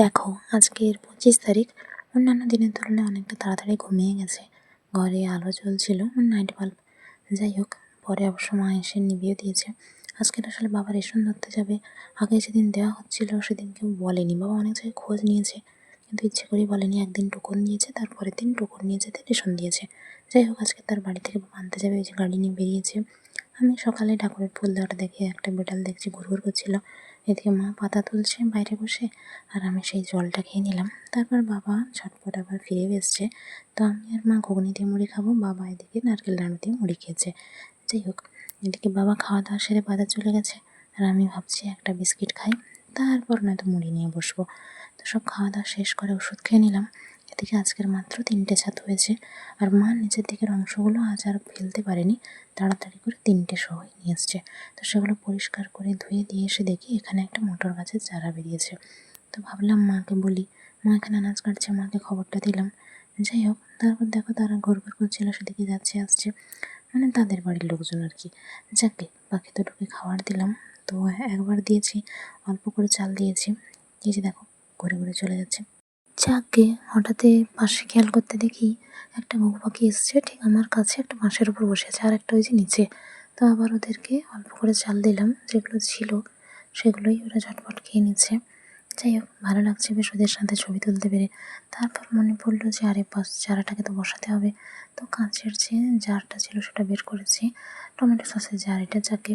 দেখো আজকের 25 তারিখ। অন্যান্য দিনের তুলনায় অনেকটা তাড়াতাড়ি ঘুমিয়ে গেছে। ঘরে আলো জ্বলছিল, নাইট বাল্ব। যাই হোক, পরে অবশ্য মা এসে নিভিয়ে দিয়েছে। আজকের আসলে বাবা রেশন ধরতে যাবে। আগে যেদিন দেওয়া হচ্ছিল সেদিন কেউ বলেনি। বাবা অনেক জায়গায় খোঁজ নিয়েছে, কিন্তু ইচ্ছে করেই বলেনি। একদিন টোকন নিয়েছে, তারপরের দিন টোকন নিয়ে যেতে রেশন দিয়েছে। যাই হোক, আজকে তার বাড়ি থেকে বাবা আনতে যাবে, ওই যে গাড়ি নিয়ে বেরিয়েছে। আমি সকালে ঠাকুরের ফুল দেওয়াটা দেখে একটা বিড়াল দেখছি ঘুরঘুর করছিল। এদিকে মা পাতা তুলছে বাইরে বসে, আর আমি সেই জলটা খেয়ে নিলাম। তারপর বাবা ঝটপট আবার ফিরে এসছে। তো আমি আর মা ঘুগনি দিয়ে মুড়ি খাবো, বাবা এদিকে নারকেল নাড়ু দিয়ে মুড়ি খেয়েছে। যাই হোক, এদিকে বাবা খাওয়া দাওয়া সেরে বাজার চলে গেছে, আর আমি ভাবছি একটা বিস্কিট খাই, তারপর নয়তো মুড়ি নিয়ে বসবো। তো সব খাওয়া দাওয়া শেষ করে ওষুধ খেয়ে নিলাম। এদিকে আজকের মাত্র 3টে ছাতু হয়েছে, আর মা নিচের দিকের অংশগুলো আজ আর ফেলতে পারেনি, তাড়াতাড়ি করে 3টে সহই নিয়ে এসছে। তো সেগুলো পরিষ্কার করে ধুয়ে দিয়ে এসে দেখি এখানে একটা মটর গাছের চারা বেরিয়েছে। তো ভাবলাম মাকে বলি। মা এখানে আনাজ কাটছে, মাকে খবরটা দিলাম। যাই হোক, তারপর দেখো তারা ঘুরঘুর করছিল, সেদিকে যাচ্ছে আসছে, মানে তাদের বাড়ির লোকজন আর কি। যাকে পাখি দুটোকে খাবার দিলাম। তো একবার দিয়েছি, অল্প করে চাল দিয়েছি। এই যে দেখো ঘুরে ঘুরে চলে যাচ্ছে। যাকে হঠাৎই পাশে খেয়াল করতে দেখি একটা ঘুঘু পাখি এসছে ঠিক আমার কাছে, একটা বাঁশের উপর বসে আছে, আর একটা ওই যে নিচে। তো আবার ওদেরকে অল্প করে চাল দিলাম, যেগুলো ছিল সেগুলোই ওরা ঝটপট খেয়ে নিচ্ছে। যাই হোক, ভালো লাগছে বেশ ওদের সাথে ছবি তুলতে পেরে। তারপর মনে পড়লো যে আরে পাশ চারাটাকে তো বসাতে হবে। তো কাঁচের যে জারটা ছিল সেটা বের করেছি, টমেটো সসের জার এটা, যাকে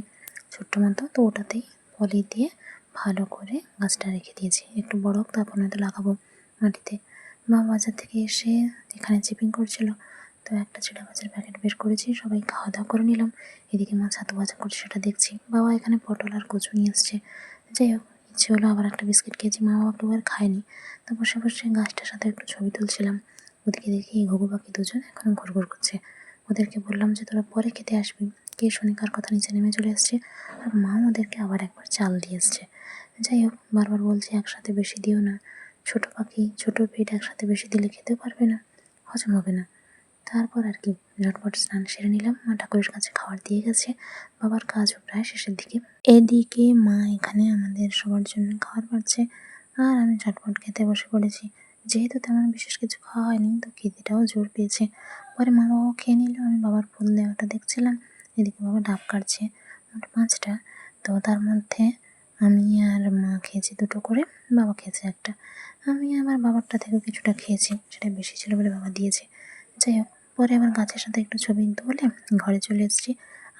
ছোট্ট মতো। তো ওটাতেই পলি দিয়ে ভালো করে গাছটা রেখে দিয়েছি। একটু বড় হোক, তারপর নয়তো লাগাবো মাটিতে। মা বাজার থেকে এসে এখানে চিপিং করছিল, তো একটা চিড়া মাছের প্যাকেট বের করেছি, সবাই খাওয়া দাওয়া করে নিলাম। এদিকে মা ছাতু ভাজা করছে, সেটা দেখছি। বাবা এখানে পটল আর কচু নিয়ে এসছে। যাই হোক, ইচ্ছে হলো আবার একটা বিস্কিট খেয়েছি, মা বাবা কেউ আর খায়নি। তো বসে বসে গাছটার সাথে একটু ছবি তুলছিলাম। ওদিকে দেখি ঘুঘু পাখি দুজন এখন ঘুরঘুর করছে। ওদেরকে বললাম যে তোরা পরে খেতে আসবি। কে শুনে কার কথা নিচে নেমে চলে এসছে, আর মা ওদেরকে আবার একবার চাল দিয়ে এসছে। যাই হোক, বারবার বলছি একসাথে বেশি দিও না, ছোট পাখি ছোট পেট, একসাথে বেশি দিলে খেতেও পারবে না, হজম হবে না। তারপর আর কি ঝটপট স্নান সেরে নিলাম। মা ঠাকুরের কাছে খাবার দিয়ে গেছে, বাবার কাজও প্রায় শেষের দিকে। এদিকে মা এখানে আমাদের সবার জন্য খাবার বাড়ছে, আর আমি ঝটপট খেতে বসে পড়েছি। যেহেতু তেমন বিশেষ কিছু খাওয়া হয়নি, তো খিদেটাও জোর পেয়েছে। পরে মা বাবাও খেয়ে নিল, আমি বাবার ফুল দেওয়াটা দেখছিলাম। এদিকে বাবা ডাব কাটছে, মোট 5টা। তো তার মধ্যে আমি আর মা খেয়েছি 2টো করে, বাবা খেয়েছে একটা। আমি আবার বাবারটা থেকেও কিছুটা খেয়েছি, সেটা বেশি ছিল বলে বাবা দিয়েছে। যাই হোক, পরে আবার গাছের সাথে একটু ছবি তুলে ঘরে চলে এসেছি,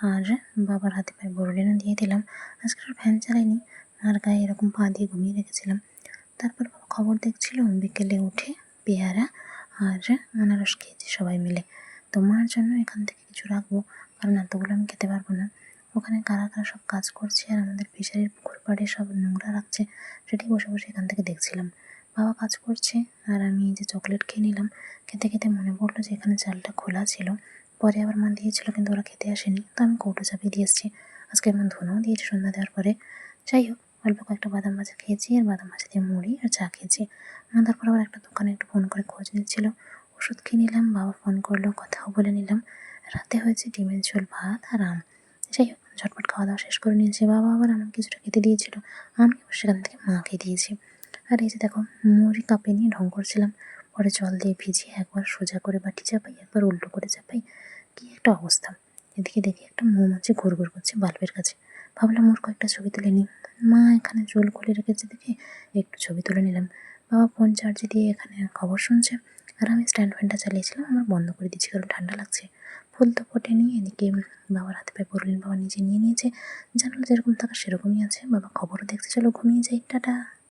আর বাবার হাতে পায়ে বড়লেনা দিয়ে দিলাম। আজকে আর ফ্যান চালাইনি, আর গায়ে এরকম পা দিয়ে ঘুমিয়ে রেখেছিলাম। তারপর বাবা খবর দেখছিল, বিকেলে উঠে পেয়ারা আর আনারস খেয়েছি সবাই মিলে। তো মার জন্য এখান থেকে কিছু রাখবো, কারণ এতগুলো আমি খেতে পারবো না। ওখানে কারা কারা সব কাজ করছে আর আমাদের ফিশারির পুকুর পাড়ে সব নোংরা রাখছে, সেটি বসে বসে এখান থেকে দেখছিলাম। বাবা কাজ করছে, আর আমি এই যে চকলেট খেয়ে নিলাম। খেতে খেতে মনে পড়লো যে এখানে চালটা খোলা ছিল, পরে আবার মা দিয়েছিল, কিন্তু ওরা খেতে আসেনি, তো আমি কৌটো চাপিয়ে দিয়ে এসেছি। আজকে মা ধুনাও দিয়েছে সন্ধ্যা দেওয়ার পরে। যাই হোক, অল্প কয়েকটা বাদাম ভাজা খেয়েছি, আর বাদাম ভাজা দিয়ে মুড়ি আর চা খেয়েছি। মা তারপর আবার একটা দোকানে একটু ফোন করে খোঁজ নিচ্ছিল, ওষুধ খেয়ে নিলাম। বাবা ফোন করলো, কথাও বলে নিলাম। রাতে হয়েছে ডিমের ঝোল, ভাত আর আম। যাই হোক, ঝটপট খাওয়া দাওয়া শেষ করে নিয়েছি। বাবা আবার আমাকে কিছুটা খেতে দিয়েছিল, আমি আবার সেখান থেকে মাকে দিয়েছি। আর এই যে দেখো, মুড়ি কাপে নিয়ে ঢং করছিলাম। পরে জল দিয়ে ভিজিয়ে একবার সোজা করে বাটি চাপাই, একবার উল্টো করে চাপাই, কি একটা অবস্থা। এদিকে দেখি একটা মৌমাছি ঘুরঘুর করছে বাল্বের কাছে। ভাবলাম ওর কয়েকটা ছবি তুলে নিই। মা এখানে চুল খুলে রেখেছে দেখে একটু ছবি তুলে নিলাম। বাবা ফোন চার্জে দিয়ে এখানে খবর শুনছে, আর আমি স্ট্যান্ড ফ্যানটা চালিয়েছিলাম, আমার বন্ধ করে দিচ্ছি কারণ ঠান্ডা লাগছে। ফুল তো ফোটেনি। এদিকে বাবার হাতে পায়ে পড়লেন, বাবা নিজে নিয়ে নিয়েছে। জানলা যেরকম থাকা সেরকমই আছে। বাবা খবরও দেখতে, চলো ঘুমিয়ে যাই, টাটা।